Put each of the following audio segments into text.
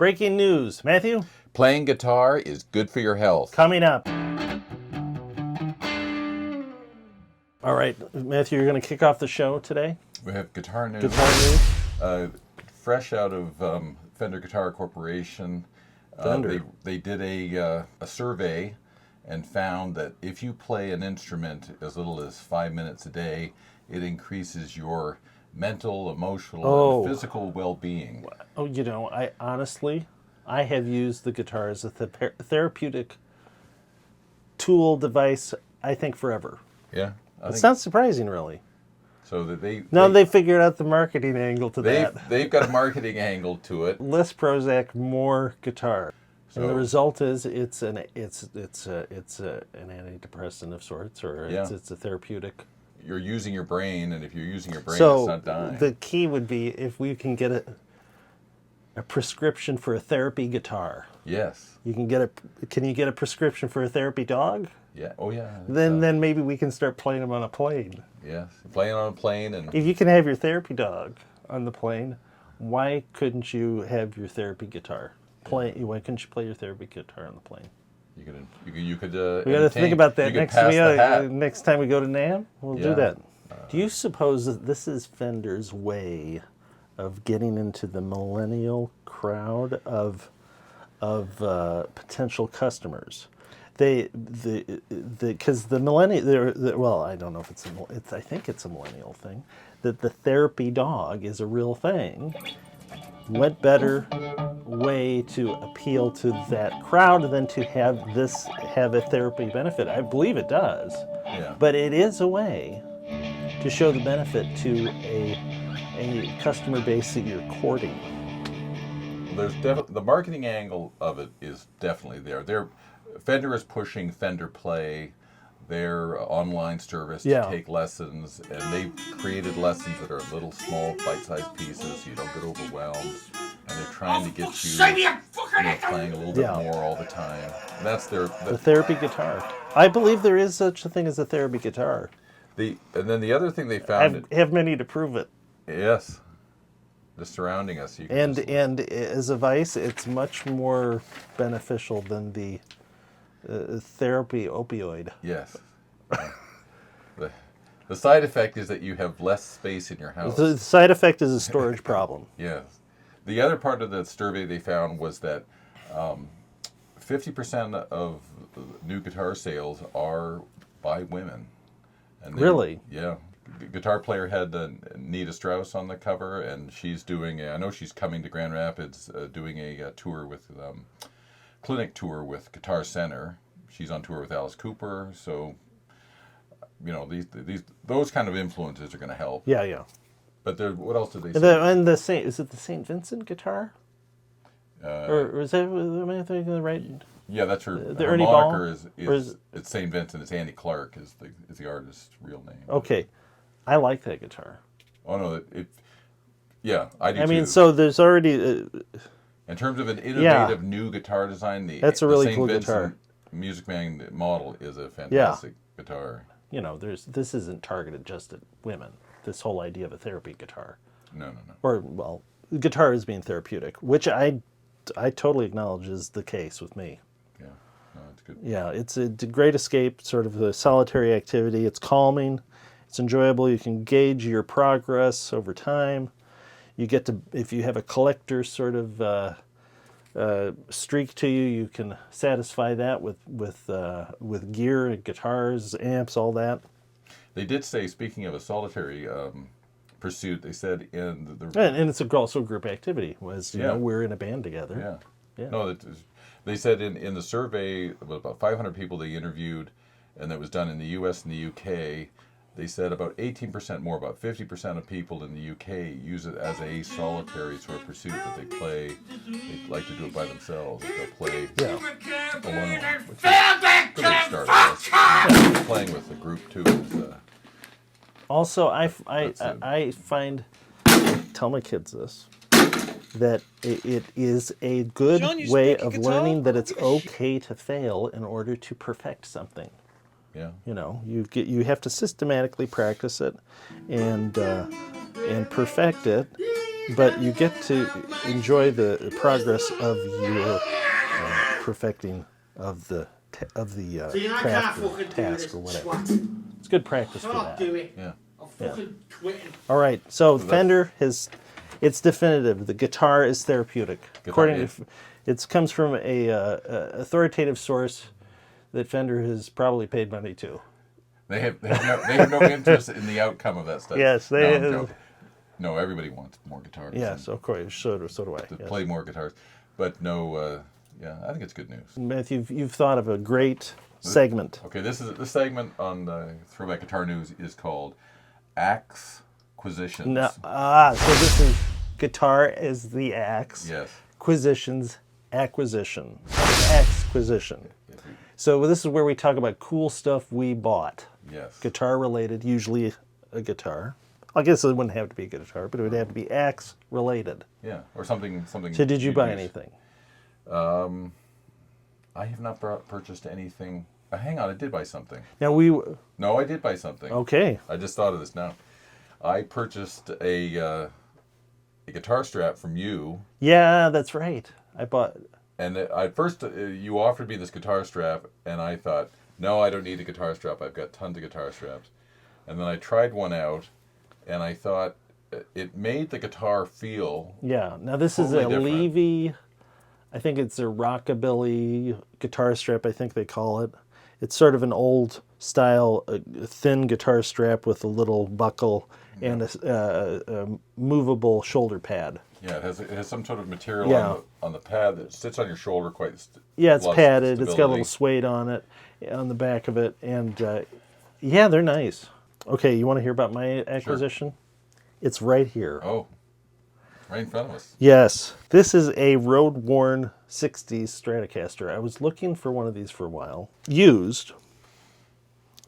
Breaking news. Matthew? Playing guitar is good for your health. Coming up. All right, Matthew, you're going to kick off the show today? We have guitar news. Guitar news? Fresh out of Fender Guitar Corporation. Fender. They did a survey and found that if you play an instrument as little as 5 minutes a day, it increases your mental, emotional, and physical well-being. Oh, you know, I have used the guitar as a therapeutic tool, device, I think, forever. Yeah. It's not surprising, really. So that they figured out the marketing angle to that. They've got a marketing angle to it. Less Prozac, more guitar. So, and the result is it's an antidepressant of sorts, or it's a therapeutic. You're using your brain, and if you're using your brain, So it's not dying. the key would be if we can get a prescription for a therapy guitar. Yes. Can you get a prescription for a therapy dog? Yeah. Oh, yeah. Then maybe we can start playing them on a plane. Yes. Playing on a plane and. If you can have your therapy dog on the plane, why couldn't you have your therapy guitar? Why couldn't you play your therapy guitar on the plane? You could. We got to think about that next time we go to NAMM. We'll do that. Do you suppose that this is Fender's way of getting into the millennial crowd of potential customers? Because the millennial, well, I don't know if I think it's a millennial thing, that the therapy dog is a real thing. What better way to appeal to that crowd than to have a therapy benefit? I believe it does. Yeah. But it is a way to show the benefit to a customer base that you're courting. There's the marketing angle of it is definitely there. Fender is pushing Fender Play, their online service, to take lessons, and they've created lessons that are little, small, bite-sized pieces, so you don't get overwhelmed. And they're trying to get you playing a little bit more all the time. And that's the therapy guitar. I believe there is such a thing as a therapy guitar. And then the other thing they found. I have many to prove it. Yes. Just surrounding us. And as a vice, it's much more beneficial than the therapy opioid. Yes. The side effect is that you have less space in your house. The side effect is a storage problem. Yes. The other part of the survey they found was that 50% of new guitar sales are by women. And really? Yeah. Guitar player had Nita Strauss on the cover, and she's doing I know she's coming to Grand Rapids, doing a tour with clinic tour with Guitar Center. She's on tour with Alice Cooper, so those kind of influences are going to help. Yeah. But what else did they say? Is it the St. Vincent guitar? Or is that, am I thinking the right? Yeah, that's her. The her Ernie moniker Ball? is it's St. Vincent. It's Andy Clark is the artist's real name. Okay, I like that guitar. Oh no, I do too. I mean, so there's already. In terms of an innovative new guitar design, that's a really St. cool Vincent guitar. Music Man model is a fantastic guitar. This isn't targeted just at women. This whole idea of a therapy guitar. No. Or guitar is being therapeutic, which I totally acknowledge is the case with me. Yeah, no, it's good. Yeah, it's a great escape, sort of a solitary activity. It's calming, it's enjoyable. You can gauge your progress over time. You get to, if you have a collector sort of streak to you, you can satisfy that with gear, guitars, amps, all that. They did say, speaking of a solitary pursuit, they said in the and it's also a group activity. We're in a band together. Yeah. No, they said in the survey about 500 people they interviewed, and that was done in the U.S. and the U.K. They said about 18% more, about 50% of people in the UK use it as a solitary sort of pursuit that they play. They like to do it by themselves. They'll play alone, which is a good start. Playing with the group too is. Also, I find, tell my kids this, that it is a good way of learning that it's okay to fail in order to perfect something. Yeah. You have to systematically practice it and perfect it, but you get to enjoy the progress of your perfecting of the See, I can't craft or fucking do task this or whatever. twat. It's good practice for Can't that. do it. Yeah. I'm fucking quitting. All right, so that's- Fender it's definitive. The guitar is therapeutic. According is. to, it comes from a authoritative source that Fender has probably paid money to. They have no interest in the outcome of that study. Yes, no, they- I'm joking. No, everybody wants more guitars. Yes, and of course. So do I. to Yes. play more guitars, but no. Yeah, I think it's good news. Matthew, you've thought of a great segment. Okay, this segment on Throwback Guitar News is called Acquisitions. No, so this is guitar is the axe. Yes. Acquisitions, acquisition. Acquisition. So this is where we talk about cool stuff we bought. Yes. Guitar related, usually a guitar. I guess it wouldn't have to be a guitar, but it would have to be axe related. Yeah, or something. So did you you'd buy use. anything? I have not purchased anything. Hang on, I did buy something. Now No, I did buy something. okay. I just thought of this now. I purchased a guitar strap from you, Yeah, that's right. I bought. and at first you offered me this guitar strap, and I thought, no, I don't need a guitar strap. I've got tons of guitar straps. And then I tried one out, and I thought it made the guitar feel. Yeah. Now this is Totally a different. Levy. I think it's a rockabilly guitar strap. I think they call it. It's sort of an old style, thin guitar strap with a little buckle and a movable shoulder pad. Yeah, it has some sort of material Yeah. on the pad that sits on your shoulder quite. Yeah, it's lot of padded. It's got a little stability. suede on it, on the back of it, and yeah, they're nice. Okay, you want to hear about my acquisition? It's right here. Oh, right in front of us. Yes, this is a road-worn 60s Stratocaster. I was looking for one of these for a while. Used.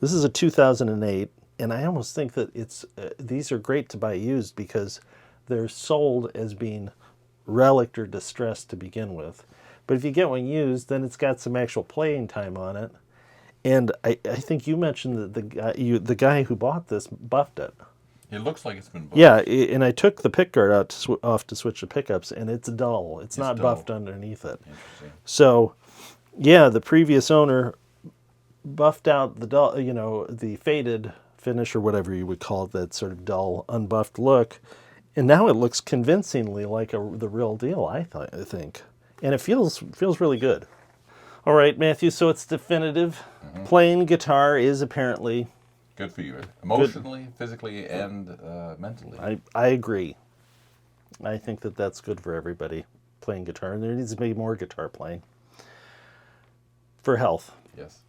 This is a 2008, and I almost think that these are great to buy used because they're sold as being relict or distressed to begin with. But if you get one used, then it's got some actual playing time on it. And I think you mentioned that the guy who bought this buffed it. It looks like it's been. Yeah, and I took the pickguard out off to switch the pickups, and it's dull. It's not dull. buffed underneath it. Interesting. So, yeah, the previous owner buffed out the dull, the faded finish or whatever you would call it, that sort of dull, unbuffed look, and now it looks convincingly like the real deal. I think, and it feels really good. All right, Matthew. So it's definitive. Playing guitar is apparently. Good for you, emotionally, physically, and mentally. I agree. I think that that's good for everybody playing guitar, and there needs to be more guitar playing for health. Yes.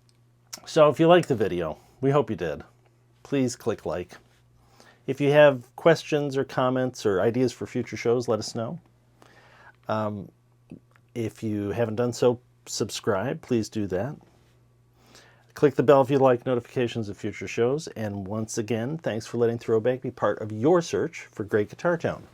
So if you liked the video, we hope you did. Please click like. If you have questions or comments or ideas for future shows, let us know. If you haven't done so, subscribe. Please do that. Click the bell if you'd like notifications of future shows. And once again, thanks for letting Throwback be part of your search for Great Guitar Town.